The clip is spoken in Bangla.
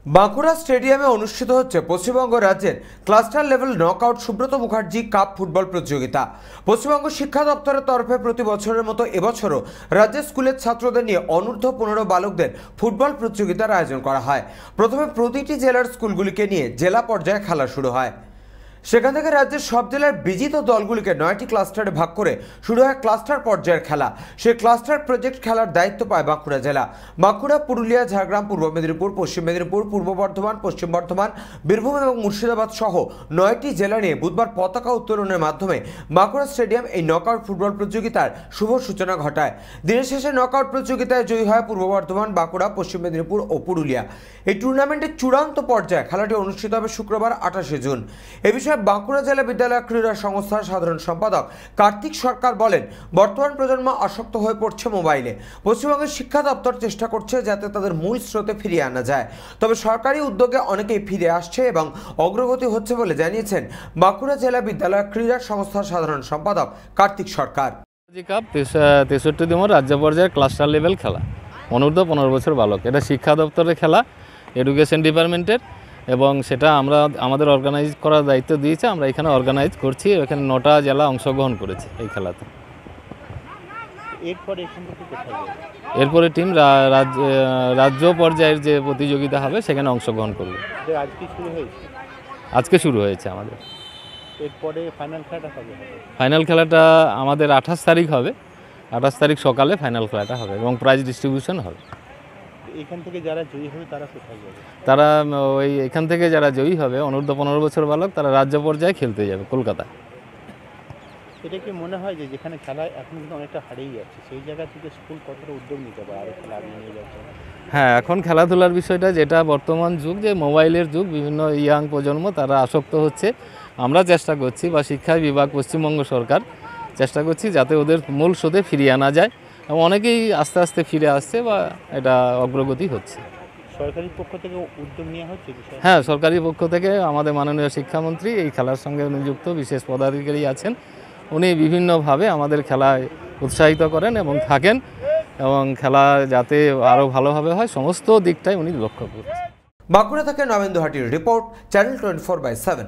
বাঁকুড়া স্টেডিয়ামে অনুষ্ঠিত হচ্ছে পশ্চিমবঙ্গ রাজ্যের cluster level knockout Subrata Mukherjee cup football প্রতিযোগিতা। পশ্চিমবঙ্গ শিক্ষা দপ্তরের তরফে প্রতি বছরের মতো এবছরও রাজ্যের স্কুলের ছাত্রদের নিয়ে অনূর্ধ্ব 15 বালকদের ফুটবল প্রতিযোগিতার আয়োজন করা হয়। প্রথমে প্রতিটি জেলার স্কুলগুলিকে নিয়ে জেলা পর্যায়ে খেলা শুরু হয়। সেখান থেকে রাজ্যের সব জেলার বিজিত দলগুলিকে 9টি ক্লাস্টারে ভাগ করে শুরু হয় ক্লাস্টার পর্যায়ের খেলা। সেই ক্লাস্টার প্রজেক্ট খেলার দায়িত্ব পায় বাঁকুড়া জেলা। বাঁকুড়া, পুরুলিয়া, ঝাড়গ্রাম, পূর্ব মেদিনীপুর, পশ্চিম মেদিনীপুর, পূর্ব বর্ধমান, পশ্চিম বর্ধমান, বীরভূম এবং মুর্শিদাবাদ সহ 9টি জেলা নিয়ে বুধবার পতাকা উত্তোলনের মাধ্যমে বাঁকুড়া স্টেডিয়াম এই নকআউট ফুটবল প্রতিযোগিতার শুভ সূচনা ঘটায়। দিনের শেষে নকআউট প্রতিযোগিতায় জয়ী হয় পূর্ব বর্ধমান, বাঁকুড়া, পশ্চিম মেদিনীপুর ও পুরুলিয়া। এই টুর্নামেন্টের চূড়ান্ত পর্যায়ে খেলাটি অনুষ্ঠিত হবে শুক্রবার 28শে জুন। এ বিষয়ে বাঁকুড়া জেলা বিদ্যালয় ক্রীড়া সংস্থার সাধারণ সম্পাদক কার্তিক সরকার বলেন, বর্তমান প্রজন্ম আসক্ত হয়ে পড়ছে মোবাইলে। পশ্চিমবঙ্গের শিক্ষা দপ্তর চেষ্টা করছে যাতে তাদের মূল স্রোতে ফিরিয়ে আনা যায়। তবে সরকারি উদ্যোগে অনেকেই ফিরে আসছে এবং অগ্রগতি হচ্ছে বলে জানিয়েছেন বাঁকুড়া জেলা বিদ্যালয় ক্রীড়া সংস্থার সাধারণ সম্পাদক কার্তিক সরকার। কাপ 63তম রাজ্য পর্যায়ের ক্লাস্টার লেভেল খেলা, অনূর্ধ্ব 15 বছর বালক। এটা শিক্ষা দপ্তরের খেলা, এডুকেশন ডিপার্টমেন্টের, এবং সেটা আমাদের অর্গানাইজ করার দায়িত্ব দিয়েছে। আমরা এখানে অর্গানাইজ করছি। এখানে 9টা জেলা অংশগ্রহণ করেছে এই খেলাতে। এরপরে টিম রাজ্য পর্যায়ের যে প্রতিযোগিতা হবে সেখানে অংশগ্রহণ করবে। আজকে শুরু হয়েছে আমাদের। এরপরে ফাইনাল খেলাটা আমাদের 28 তারিখ হবে। 28 তারিখ সকালে ফাইনাল খেলাটা হবে এবং প্রাইজ ডিস্ট্রিবিউশন হবে। এখান থেকে যারা জয়ী হবে তারা কোথায় যাবে? তারা এখান থেকে যারা জয়ী হবে অনূর্ধ্ব 15 বছর বালক, তারা রাজ্য পর্যায়ে খেলতে যাবে কলকাতা। এটা কি মনে হয় যে যেখানে খেলা এখন কিন্তু অনেকটা হারিয়ে যাচ্ছে, সেই জায়গা থেকে স্কুল কতটা উদ্যোগ নিতে পারে আরও খেলা আগিয়ে নিয়ে যাচ্ছে? হ্যাঁ, এখন খেলাধুলার বিষয়টা যেটা বর্তমান যুগ, যে মোবাইলের যুগ, বিভিন্ন ইয়াং প্রজন্ম তারা আসক্ত হচ্ছে। আমরা চেষ্টা করছি, বা শিক্ষা বিভাগ, পশ্চিমবঙ্গ সরকার চেষ্টা করছি যাতে ওদের মূল স্রোতে ফিরিয়ে আনা যায়, এবং অনেকেই আস্তে আস্তে ফিরে আসছে বা এটা অগ্রগতি হচ্ছে। সরকারি পক্ষ থেকে উদ্যোগ নেওয়া হচ্ছে? হ্যাঁ, সরকারি পক্ষ থেকে আমাদের মাননীয় শিক্ষামন্ত্রী এই খেলার সঙ্গে নিযুক্ত বিশেষ পদাধিকারী আছেন। উনি বিভিন্নভাবে আমাদের খেলায় উৎসাহিত করেন এবং থাকেন, এবং খেলা যাতে আরও ভালোভাবে হয় সমস্ত দিকটাই উনি লক্ষ্য করছেন। বাঁকুড়া থেকে নবেন্দু হাটির রিপোর্ট, চ্যানেল 24/7।